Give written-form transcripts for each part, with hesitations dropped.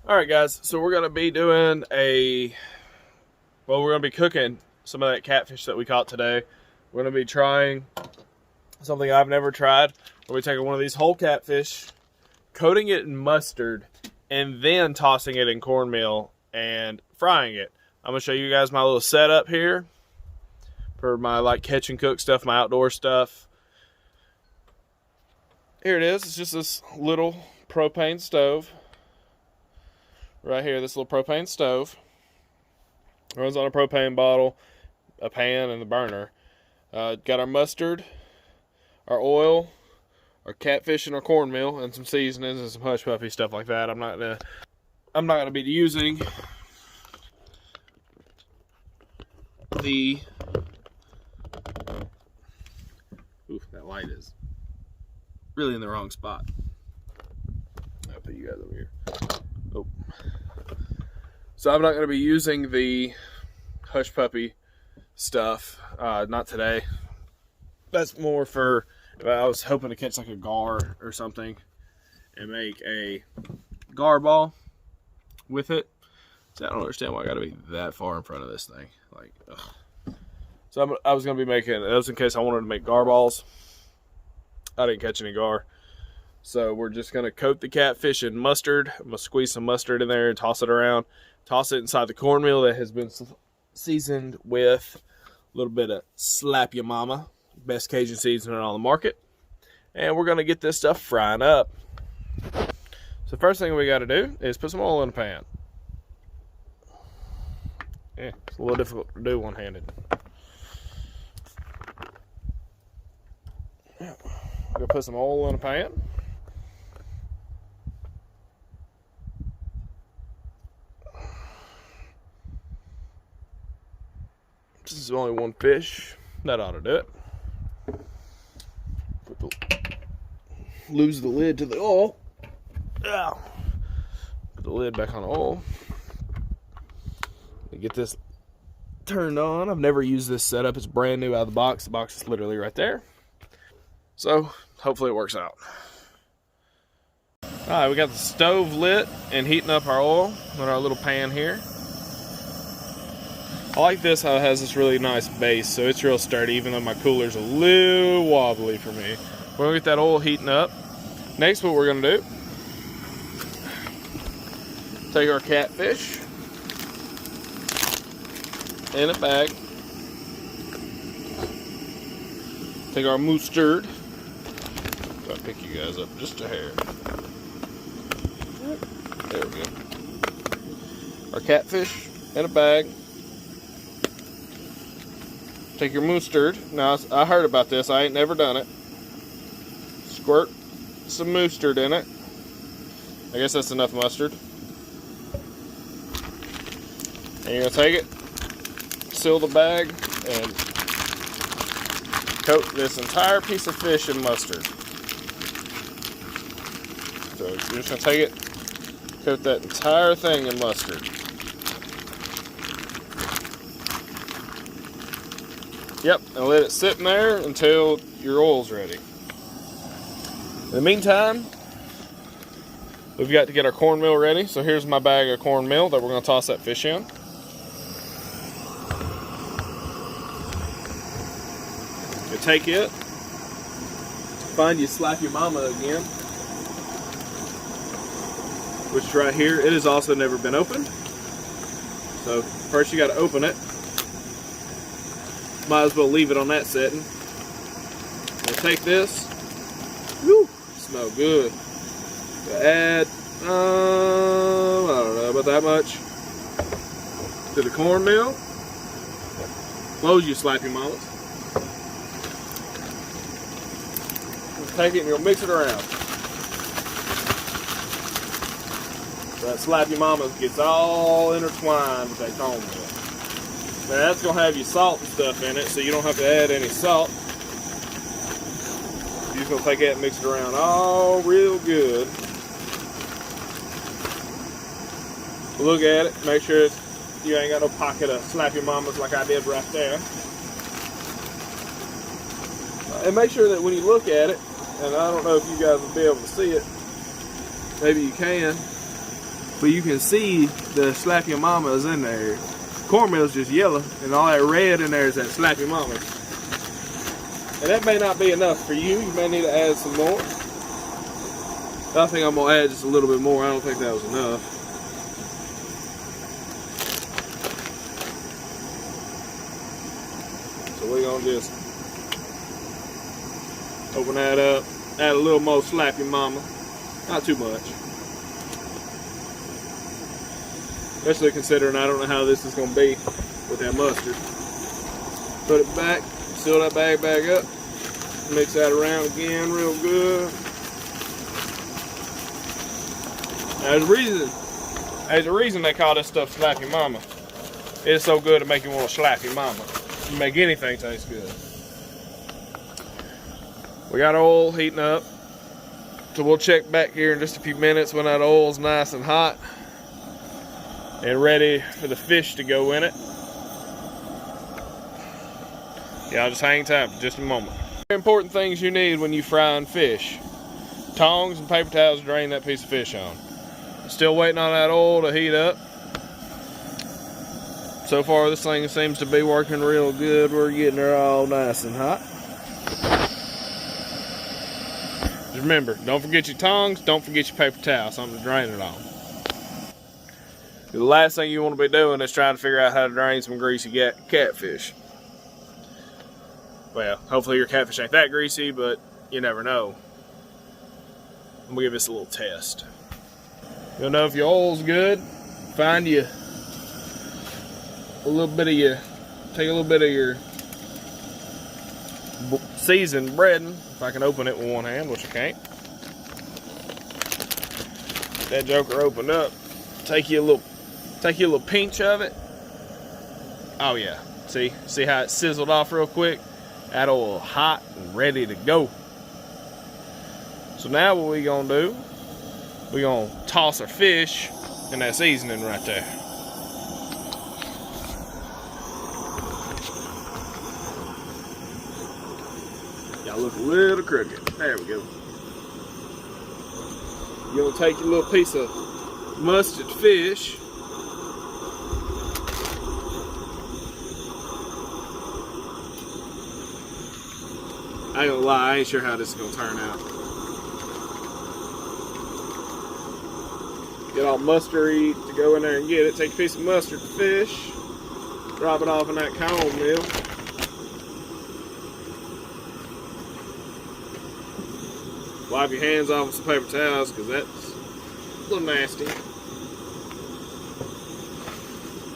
Alright guys, so we're going to be doing we're going to be cooking some of that catfish that we caught today. We're going to be trying something I've never tried. We're taking one of these whole catfish, coating it in mustard, and then tossing it in cornmeal and frying it. I'm going to show you guys my little setup here for my catch and cook stuff, my outdoor stuff. Here it is. It's just this little propane stove. Right here, this little propane stove. Runs on a propane bottle, a pan, and the burner. Got our mustard, our oil, our catfish, and our cornmeal, and some seasonings and some hush puppy stuff like that. I'm not gonna be using the. Oof, that light is really in the wrong spot. I'll put you guys over here. Oh. So I'm not going to be using the hush puppy stuff, not today. That's more for if I was hoping to catch like a gar or something and make a gar ball with it. So I don't understand why I got to be that far in front of this thing. Ugh. So I was going to be making, that was in case I wanted to make gar balls. I didn't catch any gar. So we're just going to coat the catfish in mustard. I'm going to squeeze some mustard in there and toss it around. Toss it inside the cornmeal that has been seasoned with a little bit of Slap Ya Mama. Best Cajun seasoning on the market. And we're going to get this stuff frying up. So first thing we got to do is put some oil in the pan. Yeah, it's a little difficult to do one-handed. Yeah. We're going to put some oil in the pan. This is only one fish. That ought to do it. Lose the lid to the oil. Put the lid back on the oil. Get this turned on. I've never used this setup. It's brand new out of the box. The box is literally right there. So hopefully it works out. Alright, we got the stove lit and heating up our oil in our little pan here. I like this, how it has this really nice base, so it's real sturdy, even though my cooler's a little wobbly for me. We're gonna get that oil heating up. Next, what we're gonna do, take our catfish in a bag, take our mustard. I'll pick you guys up just a hair. There we go. Our catfish in a bag. Take your mustard. Now, I heard about this. I ain't never done it. Squirt some mustard in it. I guess that's enough mustard. And you're going to take it, seal the bag, and coat this entire piece of fish in mustard. So you're just going to take it, coat that entire thing in mustard. Yep, and let it sit in there until your oil's ready. In the meantime, we've got to get our cornmeal ready. So here's my bag of cornmeal that we're going to toss that fish in. You take it, find you Slap Your Mama again, which is right here. It has also never been opened. So first you got to open it. Might as well leave it on that setting. We'll take this. Woo, smell good. Add, I don't know about that much, to the cornmeal. Close you Slap Your Mamas. Just take it and you'll mix it around. So that Slap Your Mamas gets all intertwined with that cornmeal. Now that's going to have your salt and stuff in it, so you don't have to add any salt. You're just going to take that and mix it around all real good. Look at it, make sure you ain't got no pocket of Slap Your Mamas like I did right there. And make sure that when you look at it, and I don't know if you guys will be able to see it, maybe you can, but you can see the Slap Your Mama is in there. Cornmeal's just yellow, and all that red in there is that Slap Your Mama. And that may not be enough for you. You may need to add some more. I think I'm gonna add just a little bit more. I don't think that was enough. So we're gonna just open that up, add a little more Slap Your Mama. Not too much. Especially considering I don't know how this is gonna be with that mustard. Put it back, seal that bag back up, mix that around again real good. Now, there's a reason they call this stuff Slap Your Mama. It's so good to make you want to slap your mama. You make anything taste good. We got our oil heating up. So we'll check back here in just a few minutes when that oil's nice and hot and ready for the fish to go in it. Y'all just hang tight for just a moment. Important things you need when you frying fish. Tongs and paper towels to drain that piece of fish on. Still waiting on that oil to heat up. So far this thing seems to be working real good. We're getting her all nice and hot. Just remember, don't forget your tongs, don't forget your paper towel, something to drain it on. The last thing you want to be doing is trying to figure out how to drain some greasy catfish. Well, hopefully your catfish ain't that greasy, but you never know. I'm gonna give this a little test. You'll know if your oil's good. Find you a little bit of take a little bit of your seasoned breading. If I can open it with one hand, which I can't. That joker opened up. Take you a little pinch of it. Oh yeah, see how it sizzled off real quick? That oil hot and ready to go. So now what we gonna do? We gonna toss our fish in that seasoning right there. Y'all look a little crooked. There we go. You're gonna take your little piece of mustard fish. I ain't gonna lie, I ain't sure how this is gonna turn out. Get all mustardy to go in there and get it. Take a piece of mustard fish, drop it off in that cone meal. Wipe your hands off with some paper towels because that's a little nasty.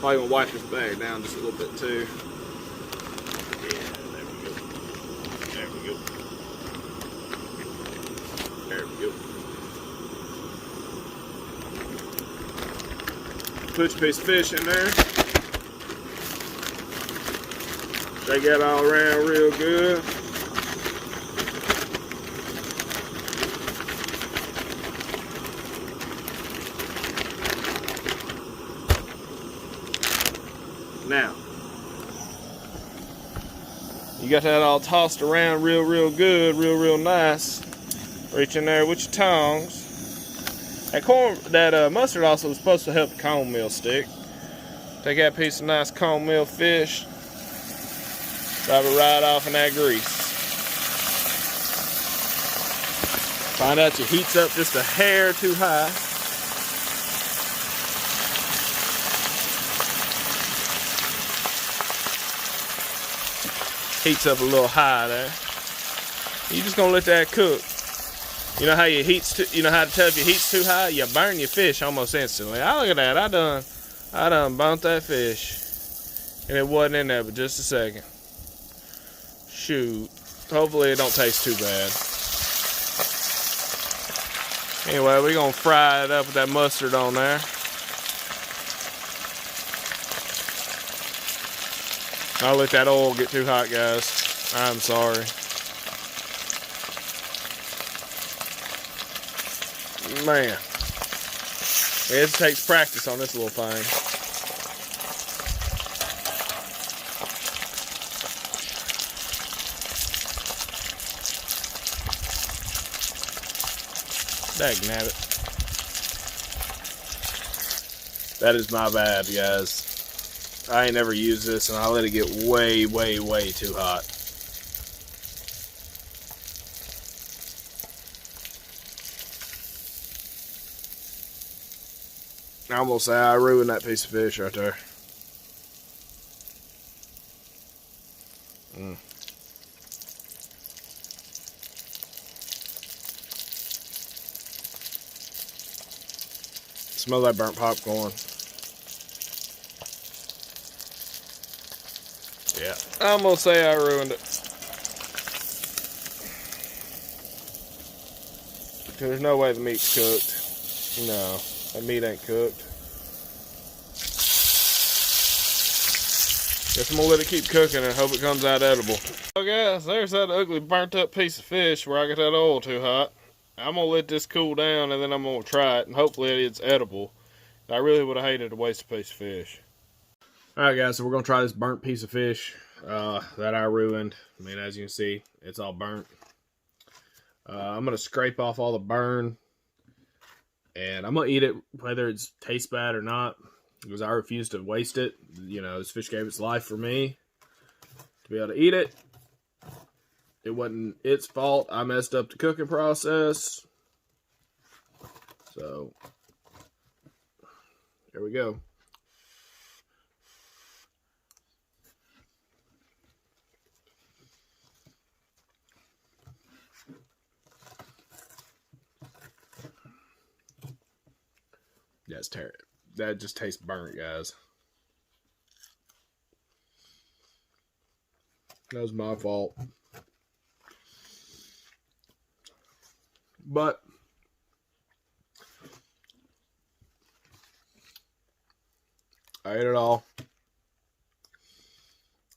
Probably gonna wipe this bag down just a little bit too. Yeah, there we go. There we go. There we go. Put your piece of fish in there. Shake that all around real good. Now, you got that all tossed around real good, real nice. Reach in there with your tongs. That mustard also is supposed to help the cornmeal stick. Take that piece of nice cornmeal fish, drop it right off in that grease. Find out your heat's up just a hair too high. Heat's up a little high there. You're just gonna let that cook. You know how you know how to tell if your heat's too high? You burn your fish almost instantly. Oh, look at that. I done burnt that fish. And it wasn't in there but just a second. Shoot. Hopefully it don't taste too bad. Anyway, we're gonna fry it up with that mustard on there. I'll let that oil get too hot, guys. I'm sorry. Man, it takes practice on this little thing. Dagnabbit. That is my bad, guys. I ain't never used this, and I let it get way, way, way too hot. I'm gonna say I ruined that piece of fish right there. Smell that burnt popcorn. Yeah, I'm gonna say I ruined it. There's no way the meat's cooked. No, that meat ain't cooked. Guess I'm gonna let it keep cooking and hope it comes out edible. So guys, there's that ugly burnt up piece of fish where I got that oil too hot. I'm gonna let this cool down and then I'm gonna try it and hopefully it's edible. I really would have hated to waste a piece of fish. Alright guys, so we're gonna try this burnt piece of fish that I ruined. I mean, as you can see, it's all burnt. I'm gonna scrape off all the burn and I'm gonna eat it whether it tastes bad or not, because I refuse to waste it. You know, this fish gave its life for me to be able to eat it. It wasn't its fault. I messed up the cooking process. So, here we go. That's terrible. That just tastes burnt, guys. That was my fault. But I ate it all.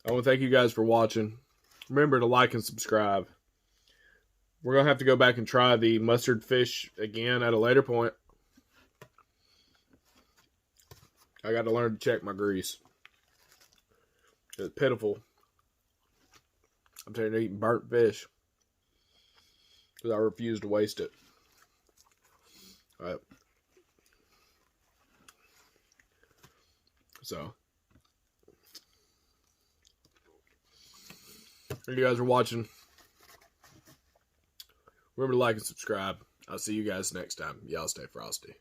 I want to thank you guys for watching. Remember to like and subscribe. We're going to have to go back and try the mustard fish again at a later point. I got to learn to check my grease. It's pitiful. I'm tired of eating burnt fish because I refuse to waste it. All right. So, if you guys are watching, remember to like and subscribe. I'll see you guys next time. Y'all stay frosty.